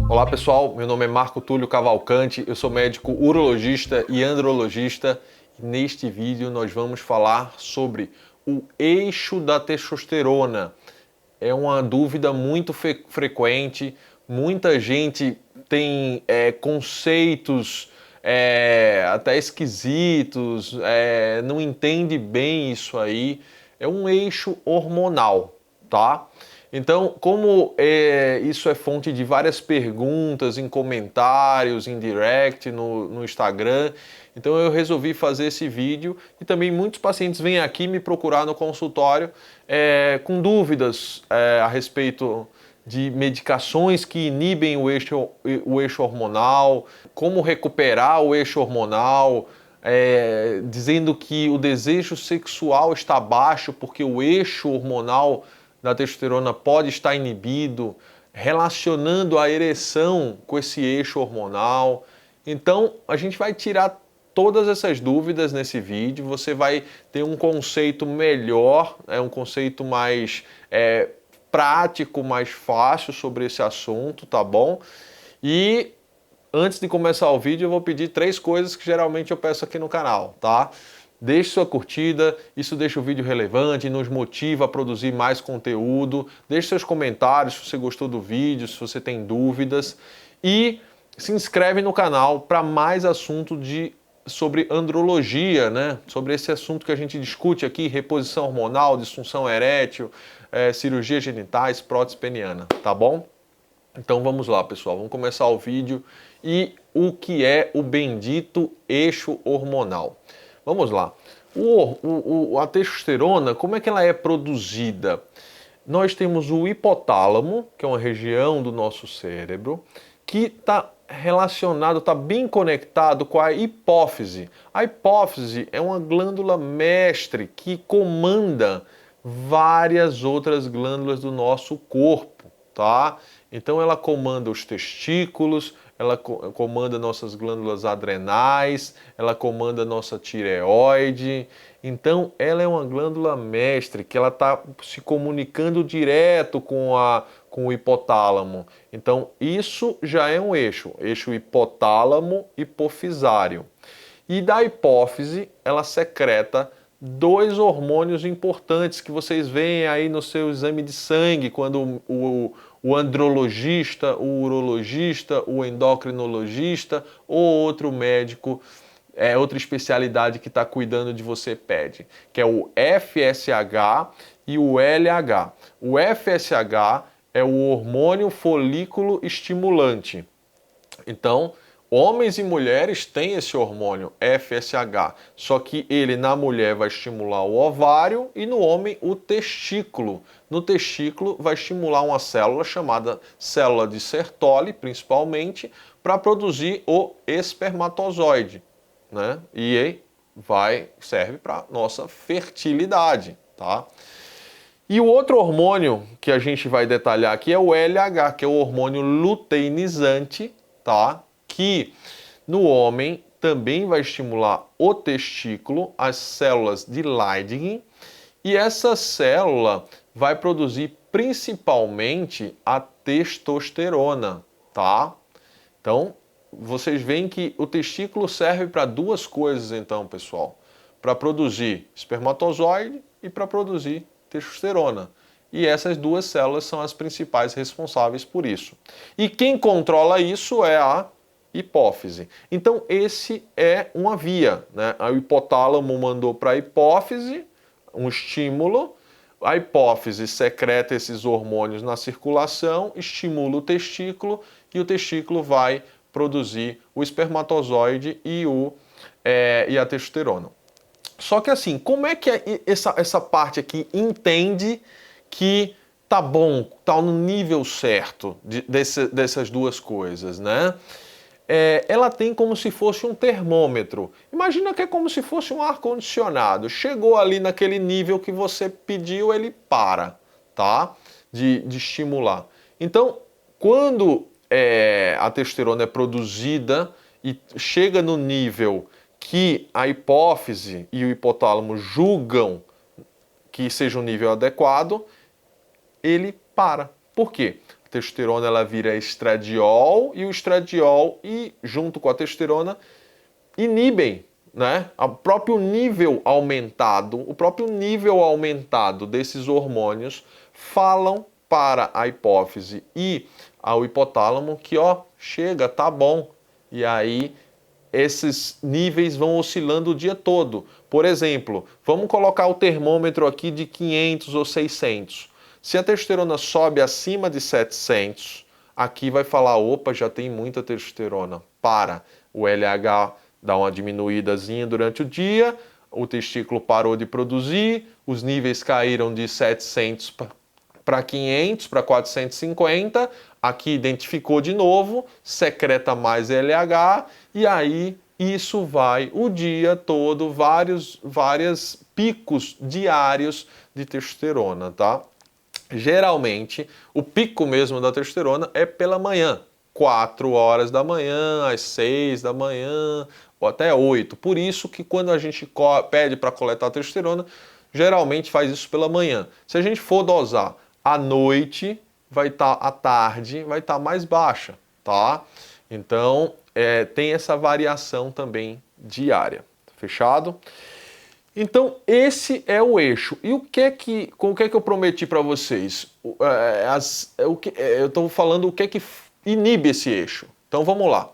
Olá pessoal, meu nome é Marco Túlio Cavalcante, eu sou médico urologista e andrologista e neste vídeo nós vamos falar sobre o eixo da testosterona. É uma dúvida muito frequente, muita gente tem conceitos até esquisitos, não entende bem isso aí. É um eixo hormonal, tá? Então, como isso é fonte de várias perguntas em comentários, em direct, no Instagram, então eu resolvi fazer esse vídeo e também muitos pacientes vêm aqui me procurar no consultório com dúvidas a respeito de medicações que inibem o eixo hormonal, como recuperar o eixo hormonal, dizendo que o desejo sexual está baixo porque o eixo hormonal da testosterona pode estar inibido, relacionando a ereção com esse eixo hormonal. Então, a gente vai tirar todas essas dúvidas nesse vídeo, você vai ter um conceito melhor, um conceito mais prático, mais fácil sobre esse assunto, tá bom? E antes de começar o vídeo, eu vou pedir 3 coisas que geralmente eu peço aqui no canal, tá? Deixe sua curtida, isso deixa o vídeo relevante, nos motiva a produzir mais conteúdo. Deixe seus comentários se você gostou do vídeo, se você tem dúvidas. E se inscreve no canal para mais assunto sobre andrologia, né? Sobre esse assunto que a gente discute aqui, reposição hormonal, disfunção erétil, cirurgia genitais, prótese peniana, tá bom? Então vamos lá, pessoal, vamos começar o vídeo. E o que é o bendito eixo hormonal? Vamos lá. A testosterona, como é que ela é produzida? Nós temos o hipotálamo, que é uma região do nosso cérebro, que está relacionado, está bem conectado com a hipófise. A hipófise é uma glândula mestre que comanda várias outras glândulas do nosso corpo, tá? Então ela comanda os testículos, ela comanda nossas glândulas adrenais, ela comanda nossa tireoide. Então ela é uma glândula mestre que ela está se comunicando direto com o hipotálamo. Então isso já é um eixo hipotálamo hipofisário. E da hipófise ela secreta 2 hormônios importantes que vocês veem aí no seu exame de sangue, quando o andrologista, o urologista, o endocrinologista ou outro médico, outra especialidade que está cuidando de você pede, que é o FSH e o LH. O FSH é o hormônio folículo estimulante. Então, homens e mulheres têm esse hormônio FSH, só que ele na mulher vai estimular o ovário e no homem o testículo. No testículo vai estimular uma célula chamada célula de Sertoli, principalmente, para produzir o espermatozoide, né? E serve para nossa fertilidade, tá? E o outro hormônio que a gente vai detalhar aqui é o LH, que é o hormônio luteinizante, tá? Que no homem também vai estimular o testículo, as células de Leydig, e essa célula vai produzir principalmente a testosterona, tá? Então, vocês veem que o testículo serve para 2 coisas então, pessoal, para produzir espermatozoide e para produzir testosterona. E essas 2 células são as principais responsáveis por isso. E quem controla isso é a hipófise. Então esse é uma via, né? O hipotálamo mandou para a hipófise um estímulo, a hipófise secreta esses hormônios na circulação, estimula o testículo e o testículo vai produzir o espermatozoide e a testosterona. Só que assim, como é que essa parte aqui entende que tá bom, tá no nível certo dessas 2 coisas, né? Ela tem como se fosse um termômetro. Imagina que é como se fosse um ar-condicionado. Chegou ali naquele nível que você pediu, ele para, tá? De estimular. Então, quando a testosterona é produzida e chega no nível que a hipófise e o hipotálamo julgam que seja um nível adequado, ele para. Por quê? A testosterona ela vira estradiol e o estradiol, junto com a testosterona, inibem, né? O próprio nível aumentado desses hormônios falam para a hipófise e ao hipotálamo que, ó, chega, tá bom. E aí esses níveis vão oscilando o dia todo. Por exemplo, vamos colocar o termômetro aqui de 500 ou 600. Se a testosterona sobe acima de 700, aqui vai falar, opa, já tem muita testosterona. Para. O LH dá uma diminuídazinha durante o dia, o testículo parou de produzir, os níveis caíram de 700 para 500, para 450, aqui identificou de novo, secreta mais LH, e aí isso vai o dia todo, vários picos diários de testosterona, tá? Geralmente, o pico mesmo da testosterona é pela manhã, 4 horas da manhã, às 6 da manhã, ou até 8. Por isso que quando a gente pede para coletar a testosterona, geralmente faz isso pela manhã. Se a gente for dosar à noite, à tarde, vai estar mais baixa, tá? Então, tem essa variação também diária. Fechado? Então, esse é o eixo. E o que é que eu prometi para vocês? Eu estou falando o que é que inibe esse eixo. Então, vamos lá.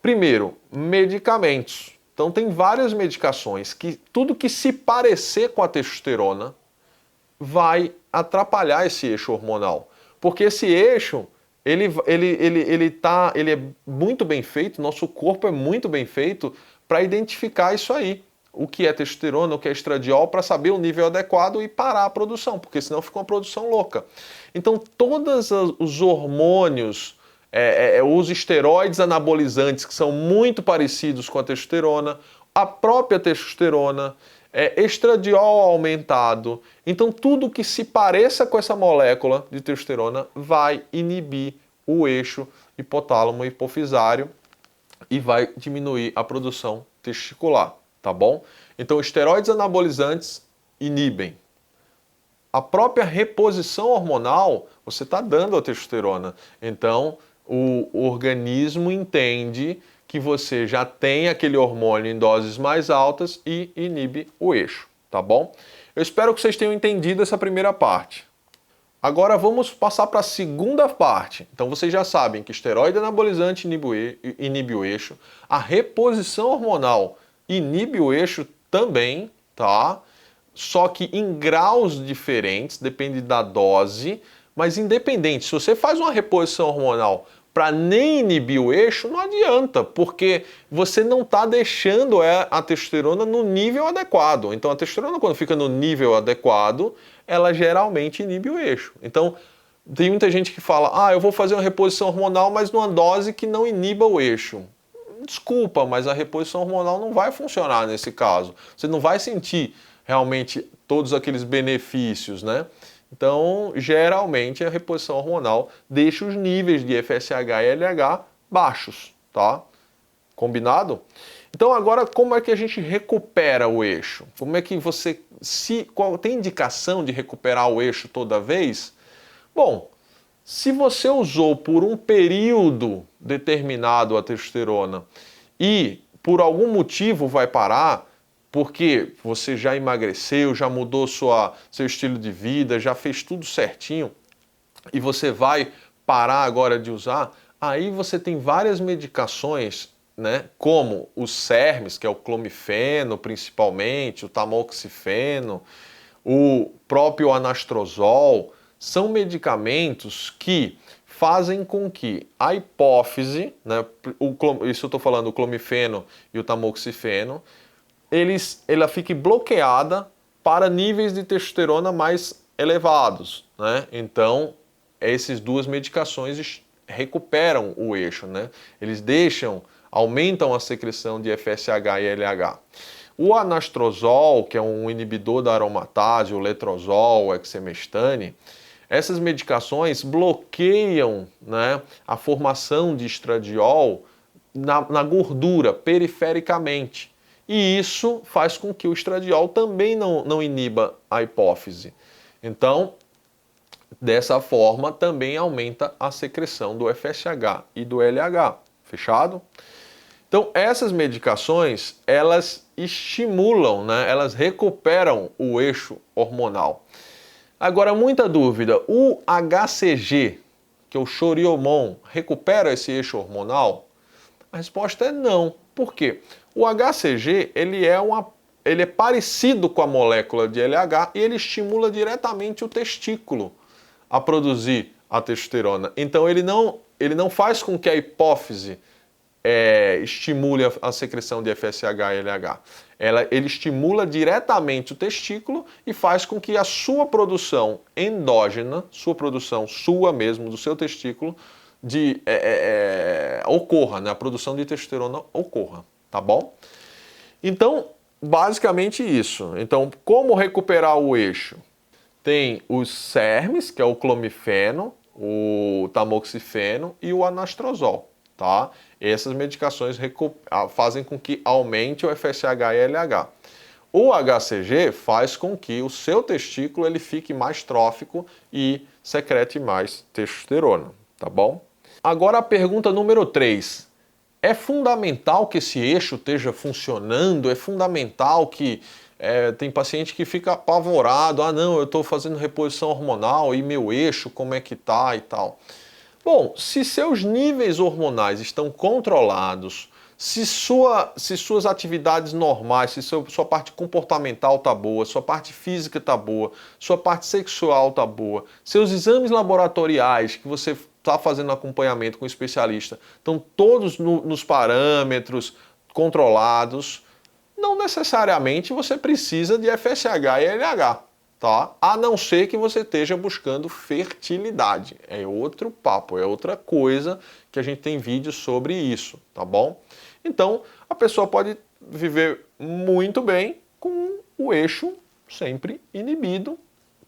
Primeiro, medicamentos. Então, tem várias medicações que tudo que se parecer com a testosterona vai atrapalhar esse eixo hormonal. Porque esse eixo, ele é muito bem feito, nosso corpo é muito bem feito para identificar isso aí. O que é testosterona, o que é estradiol, para saber o nível adequado e parar a produção, porque senão fica uma produção louca. Então, todos os hormônios, os esteroides anabolizantes, que são muito parecidos com a testosterona, a própria testosterona, estradiol aumentado. Então, tudo que se pareça com essa molécula de testosterona vai inibir o eixo hipotálamo hipofisário e vai diminuir a produção testicular. Tá bom? Então, esteroides anabolizantes inibem. A própria reposição hormonal, você está dando a testosterona. Então, o organismo entende que você já tem aquele hormônio em doses mais altas e inibe o eixo, tá bom? Eu espero que vocês tenham entendido essa primeira parte. Agora vamos passar para a segunda parte. Então vocês já sabem que esteroide anabolizante inibe o eixo, a reposição hormonal inibe o eixo também, tá? Só que em graus diferentes, depende da dose, mas independente, se você faz uma reposição hormonal para nem inibir o eixo, não adianta, porque você não está deixando a testosterona no nível adequado. Então a testosterona, quando fica no nível adequado, ela geralmente inibe o eixo. Então tem muita gente que fala, eu vou fazer uma reposição hormonal, mas numa dose que não iniba o eixo. Desculpa, mas a reposição hormonal não vai funcionar nesse caso. Você não vai sentir realmente todos aqueles benefícios, né? Então, geralmente, a reposição hormonal deixa os níveis de FSH e LH baixos, tá? Combinado? Então, agora, como é que a gente recupera o eixo? Como é que tem indicação de recuperar o eixo toda vez? Bom, se você usou por um período determinado a testosterona e por algum motivo vai parar, porque você já emagreceu, já mudou seu estilo de vida, já fez tudo certinho e você vai parar agora de usar, aí você tem várias medicações, né, como o SERMs, que é o clomifeno principalmente, o tamoxifeno, o próprio anastrozol. São medicamentos que fazem com que a hipófise, né, isso eu estou falando, o clomifeno e o tamoxifeno, ela fique bloqueada para níveis de testosterona mais elevados, né? Então, essas duas medicações recuperam o eixo, né? Eles aumentam a secreção de FSH e LH. O anastrozol, que é um inibidor da aromatase, o letrozol, o exemestane, essas medicações bloqueiam, né, a formação de estradiol na gordura, perifericamente. E isso faz com que o estradiol também não iniba a hipófise. Então, Dessa forma, também aumenta a secreção do FSH e do LH. Fechado? Então, essas medicações, elas estimulam, né? Elas recuperam o eixo hormonal. Agora, muita dúvida, o HCG, que é o Choriomon, recupera esse eixo hormonal? A resposta é não. Por quê? O HCG, ele é parecido com a molécula de LH e ele estimula diretamente o testículo a produzir a testosterona. Então, ele não faz com que a hipófise estimule a secreção de FSH e LH. Ele estimula diretamente o testículo e faz com que a sua produção endógena, sua mesmo, do seu testículo, ocorra, né? A produção de testosterona ocorra, tá bom? Então, basicamente isso. Então, como recuperar o eixo? Tem os SERMs, que é o clomifeno, o tamoxifeno e o anastrozol, tá? Essas medicações fazem com que aumente o FSH e LH. O HCG faz com que o seu testículo ele fique mais trófico e secrete mais testosterona, tá bom? Agora a pergunta número 3. É fundamental que esse eixo esteja funcionando? É fundamental que... tem paciente que fica apavorado. Ah, não, eu estou fazendo reposição hormonal e meu eixo, como é que tá e tal. Bom, se seus níveis hormonais estão controlados, se suas atividades normais, se sua parte comportamental está boa, sua parte física está boa, sua parte sexual está boa, seus exames laboratoriais que você está fazendo acompanhamento com o especialista estão todos nos parâmetros controlados, não necessariamente você precisa de FSH e LH. Tá? A não ser que você esteja buscando fertilidade. É outro papo, é outra coisa que a gente tem vídeos sobre isso, tá bom? Então, a pessoa pode viver muito bem com o eixo sempre inibido,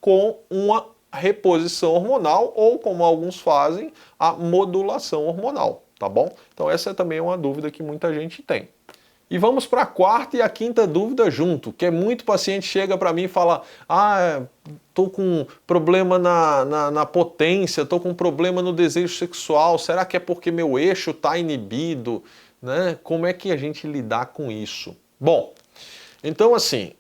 com uma reposição hormonal ou, como alguns fazem, a modulação hormonal, tá bom? Então, essa também é uma dúvida que muita gente tem. E vamos para a quarta e a quinta dúvida junto, que é muito paciente chega para mim e fala: ah, estou com problema na potência, estou com problema no desejo sexual, será que é porque meu eixo está inibido? Né? Como é que a gente lidar com isso? Bom, então assim,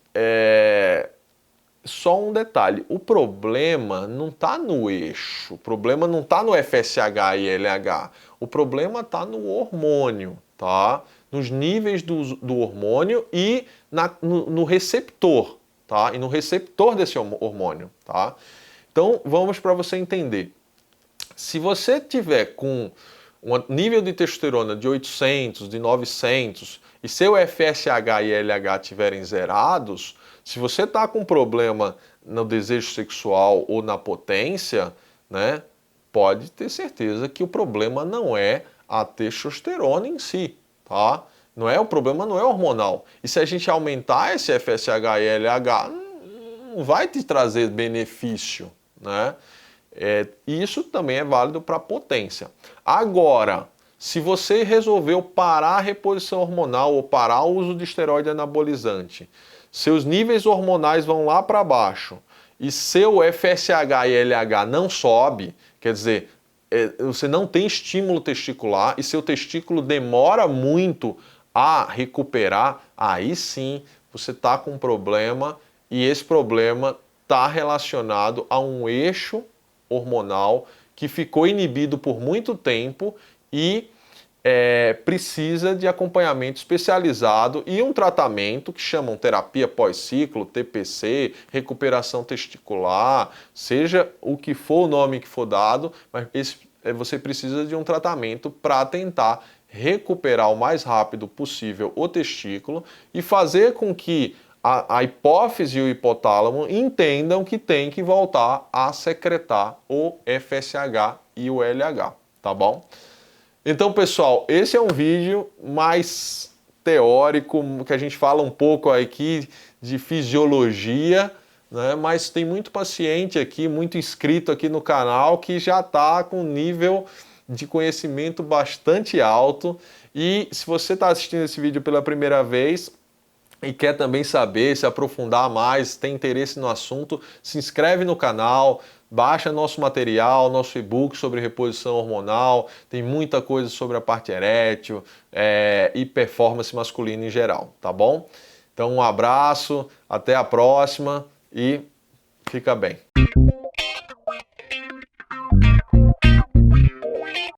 só um detalhe, o problema não está no eixo, o problema não está no FSH e LH, o problema está no hormônio, tá? Nos níveis do hormônio e no receptor, tá? E no receptor desse hormônio, tá? Então, vamos para você entender. Se você tiver com um nível de testosterona de 800, de 900, e seu FSH e LH estiverem zerados, se você está com problema no desejo sexual ou na potência, né, pode ter certeza que o problema não é a testosterona em si, tá? O problema não é hormonal. E se a gente aumentar esse FSH e LH, não vai te trazer benefício, né? Isso também é válido para potência. Agora, se você resolveu parar a reposição hormonal ou parar o uso de esteroide anabolizante, seus níveis hormonais vão lá para baixo e seu FSH e LH não sobe, quer dizer, você não tem estímulo testicular e seu testículo demora muito a recuperar, aí sim você está com um problema e esse problema está relacionado a um eixo hormonal que ficou inibido por muito tempo e precisa de acompanhamento especializado e um tratamento que chamam terapia pós-ciclo, TPC, recuperação testicular, seja o que for o nome que for dado, mas você precisa de um tratamento para tentar recuperar o mais rápido possível o testículo e fazer com que a hipófise e o hipotálamo entendam que tem que voltar a secretar o FSH e o LH, tá bom? Então, pessoal, esse é um vídeo mais teórico, que a gente fala um pouco aqui de fisiologia, né? Mas tem muito paciente aqui, muito inscrito aqui no canal que já está com nível de conhecimento bastante alto. E se você está assistindo esse vídeo pela primeira vez e quer também saber, se aprofundar mais, tem interesse no assunto, se inscreve no canal, baixa nosso material, nosso e-book sobre reposição hormonal, tem muita coisa sobre a parte erétil e performance masculina em geral, tá bom? Então um abraço, até a próxima e fica bem.